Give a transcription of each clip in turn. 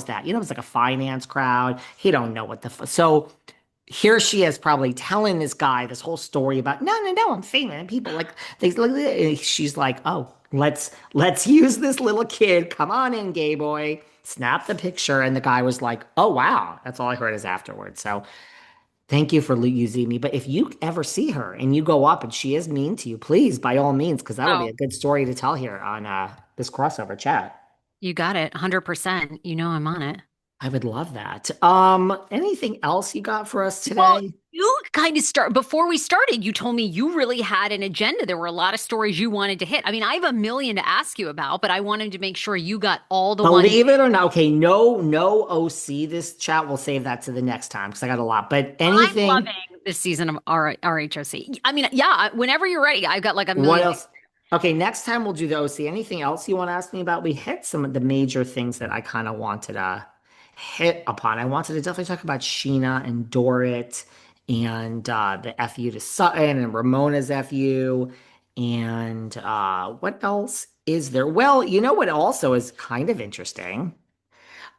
that. It's like a finance crowd. He don't know what so here she is probably telling this guy this whole story about no, I'm famous. And people like she's like, oh, let's use this little kid. Come on in, gay boy. Snap the picture. And the guy was like, oh wow. That's all I heard is afterwards. So thank you for using me. But if you ever see her and you go up and she is mean to you, please, by all means, because that'll be Oh, a good story to tell here on this crossover chat. you got it. 100%. You know I'm on it. I would love that. Anything else you got for us Well, today? you kind of before we started, you told me you really had an agenda. There were a lot of stories you wanted to hit. I mean, I have a million to ask you about, but I wanted to make sure you got all the ones. Believe it or not, okay, no OC this chat. We'll save that to the next time because I got a lot. But I'm anything, loving this season of RHOC. I mean, yeah, whenever you're ready, I've got like a what million things. else? Okay, next time we'll do the OC. Anything else you want to ask me about? We hit some of the major things that I kind of wanted to hit upon. I wanted to definitely talk about Scheana and Dorit and the FU to Sutton and Ramona's FU. And what else is there? Well, you know what also is kind of interesting?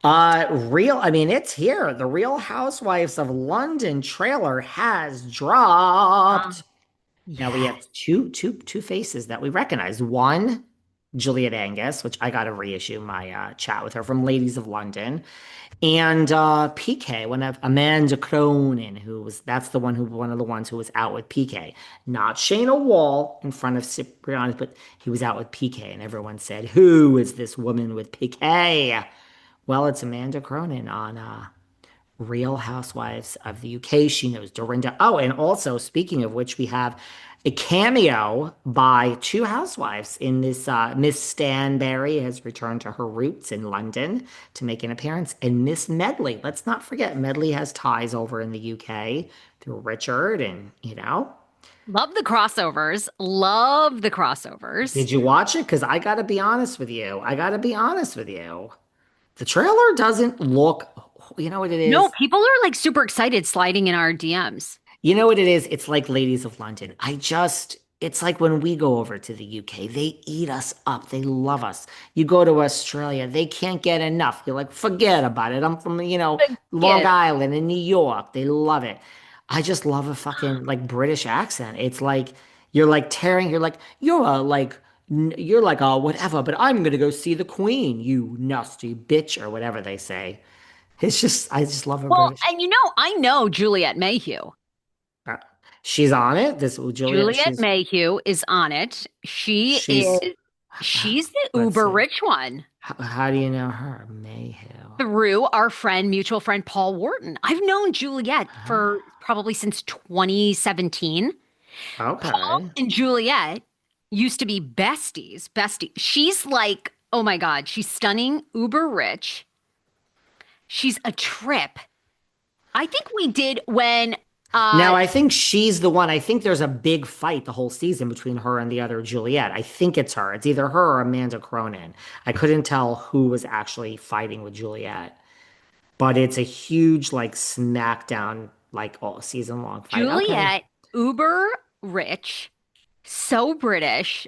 I mean, it's here. The Real Housewives of London trailer has dropped. Now we Yeah. have two faces that we recognize. One, Juliet Angus, which I got to reissue my chat with her from Ladies of London, and PK, one of Amanda Cronin, that's the one of the ones who was out with PK, not Shayna Wall in front of Cipriani, but he was out with PK, and everyone said, "Who is this woman with PK?" Well, it's Amanda Cronin on Real Housewives of the UK. She knows Dorinda. Oh, and also, speaking of which, we have a cameo by two housewives in this. Miss Stanberry has returned to her roots in London to make an appearance. And Miss Medley, let's not forget, Medley has ties over in the UK through Richard. And. Love the crossovers. Love the crossovers. Did you watch it? Because I got to be honest with you. I got to be honest with you. The trailer doesn't look, you know what it No, is? people are like super excited sliding in our DMs. You know what it is? It's like Ladies of London. It's like when we go over to the UK, they eat us up. They love us. You go to Australia, they can't get enough. You're like, forget about it. I'm from, Long Get Island and New York. They love it. I just love a fucking like British accent. It's like you're like, you're like a whatever, but I'm gonna go see the Queen, you nasty bitch, or whatever they say. I just love a Well, British. and I know Juliet Mayhew. Uh, She's on it. This Juliet. Juliet Mayhew is on it. She's. She's the Let's uber see. rich one How do you know her? Mayhew. through our mutual friend Paul Wharton. I've known Juliet for probably since 2017. Paul Okay. and Juliet used to be besties. Bestie. She's like, oh my God, she's stunning, uber rich. She's a trip. I think we did when Now I think she's the one. I think there's a big fight the whole season between her and the other Juliet. I think it's her. It's either her or Amanda Cronin. I couldn't tell who was actually fighting with Juliet, but it's a huge like smackdown, like all season long fight. Okay. Juliet, uber rich, so British.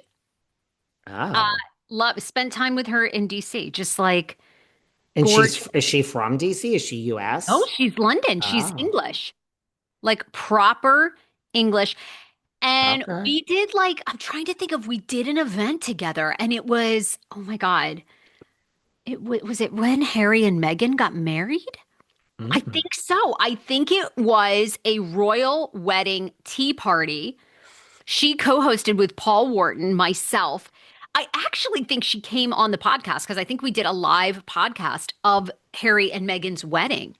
Uh, Oh. love spent time with her in DC, just like And gorgeous. is she from DC? Is she Oh, US? she's London. She's Oh. English, like proper English. And Okay. we did I'm trying to think of we did an event together, and it was oh my God, was it when Harry and Meghan got married? I Mm. think so. I think it was a royal wedding tea party. She co-hosted with Paul Wharton, myself. I actually think she came on the podcast because I think we did a live podcast of Harry and Meghan's wedding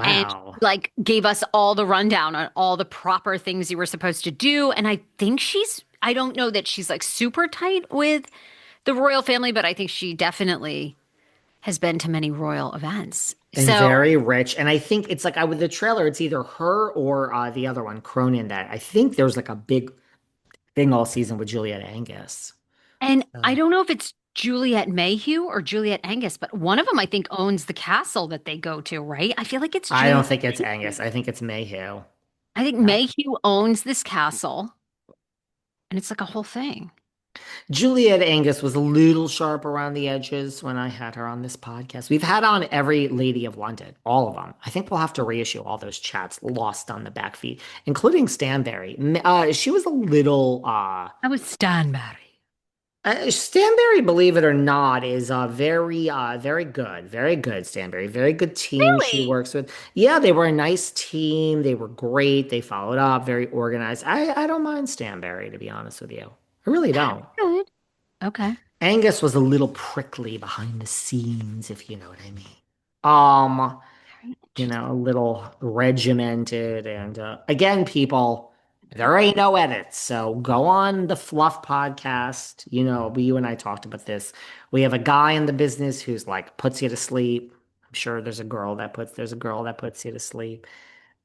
and Wow. gave us all the rundown on all the proper things you were supposed to do. And I don't know that she's like super tight with the royal family, but I think she definitely has been to many royal events. And So, very rich. And I think it's like with the trailer, it's either her or the other one, Cronin, that I think there's like a big thing all season with Juliet Angus. and I So don't know if it's Juliet Mayhew or Juliet Angus, but one of them I think owns the castle that they go to, right? I feel like it's I don't Juliet think it's Angus. Mayhew. I think it's Mayhew. I think Yeah. Mayhew owns this castle, and it's like a whole thing. Juliet Angus was a little sharp around the edges when I had her on this podcast. We've had on every lady of London, all of them. I think we'll have to reissue all those chats lost on the back feed, including Stanberry. She was a little I was Stanberry. Stanberry, believe it or not, is very good, very good. Stanberry, very good team she Really? works with. Yeah, they were a nice team. They were great. They followed up, very organized. I don't mind Stanberry, to be honest with you. I really don't. Good. Okay. Angus was a little prickly behind the scenes, if you know what I mean. Um, Very interesting. a little regimented. And again, people, there ain't no edits. So go on the Fluff podcast. You and I talked about this. We have a guy in the business who's like puts you to sleep. I'm sure there's a girl that puts you to sleep.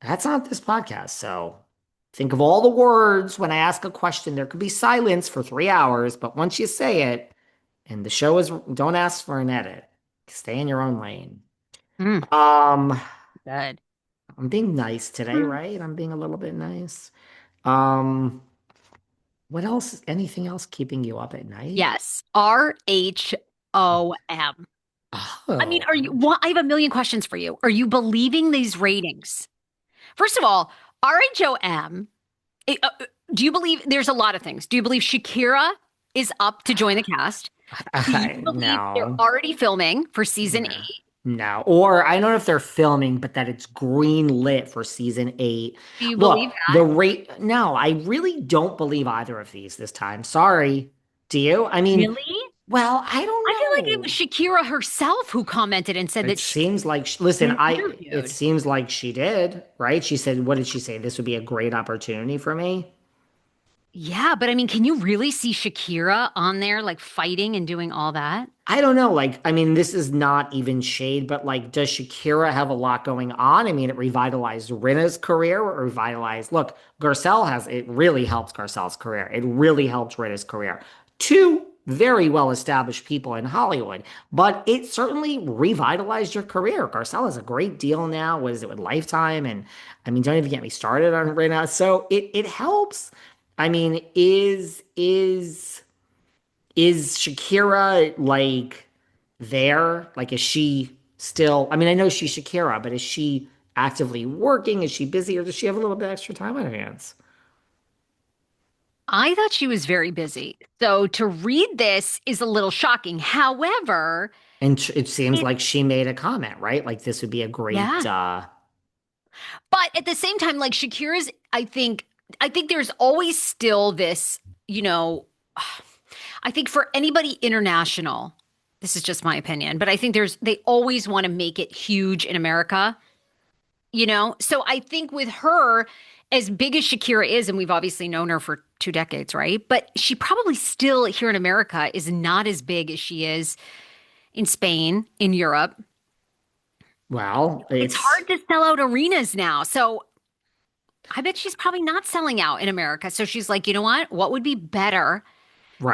That's not this podcast. So think of all the words when I ask a question. There could be silence for 3 hours, but once you say it, and the show is don't ask for an edit. Stay in your own lane. Mm, Um, good. I'm being nice today, Mm. right? I'm being a little bit nice. Um, what else? Anything else keeping you up at night? Yes. RHOM. I mean, Oh, are you, what, I have a million questions for you. Are you believing these ratings? First of all, RHOM, do you believe there's a lot of things? Do you believe Shakira is up to join the cast? Do you believe they're no, already filming for season no, 8? no. Or I don't know if they're filming, but that it's green lit for season 8. Do you believe Look, the that? rate. No, I really don't believe either of these this time. Sorry. Do you? I mean, Really? well, I don't I feel like it was know. Shakira herself who commented and said It that she seems like, listen, been it interviewed. seems like she did, right? She said, what did she say? This would be a great opportunity for me. Yeah, but I mean, can you really see Shakira on there like fighting and doing all that? I don't know. Like, I mean, this is not even shade, but like, does Shakira have a lot going on? I mean, it revitalized Rinna's career or revitalized, look, it really helps Garcelle's career. It really helped Rinna's career. Two very well established people in Hollywood, but it certainly revitalized your career. Garcelle has a great deal now. What is it with Lifetime? And I mean, don't even get me started on Rinna. So it helps. I mean, is Shakira like there? Like, is she still? I mean, I know she's Shakira, but is she actively working? Is she busy, or does she have a little bit extra time on her hands? I thought she was very busy. So to read this is a little shocking. However, And it seems it, like she made a comment, right? Like this would be a great. yeah. But at the same time, like Shakira's, I think there's always still this, you know, I think for anybody international, this is just my opinion, but I think they always want to make it huge in America, you know? So I think with her, as big as Shakira is, and we've obviously known her for 2 decades, right? But she probably still here in America is not as big as she is in Spain, in Europe. Well, It's it's hard to sell out arenas now. So I bet she's probably not selling out in America. So she's like, you know what? What would be better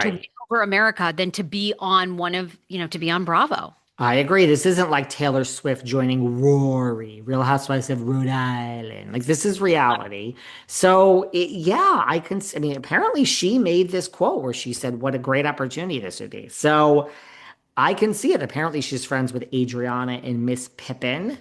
to win right. over America than to be on to be on Bravo? I agree. This isn't like Taylor Swift joining Rory, Real Housewives of Rhode Island. Like this is reality. So yeah, I can. I mean, apparently she made this quote where she said, "What a great opportunity this would be." So I can see it. Apparently she's friends with Adriana and Miss Pippin.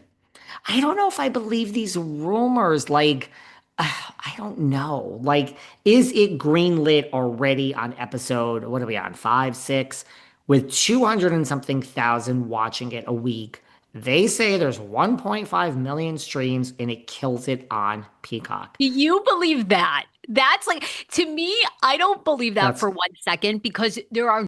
I don't know if I believe these rumors. Like, I don't know. Like, is it greenlit already on episode? What are we on? Five, six, with 200 and something thousand watching it a week. They say there's 1.5 million streams and it kills it on Peacock. Do you believe that? That's like, to me, I don't believe that That's for 1 second because there are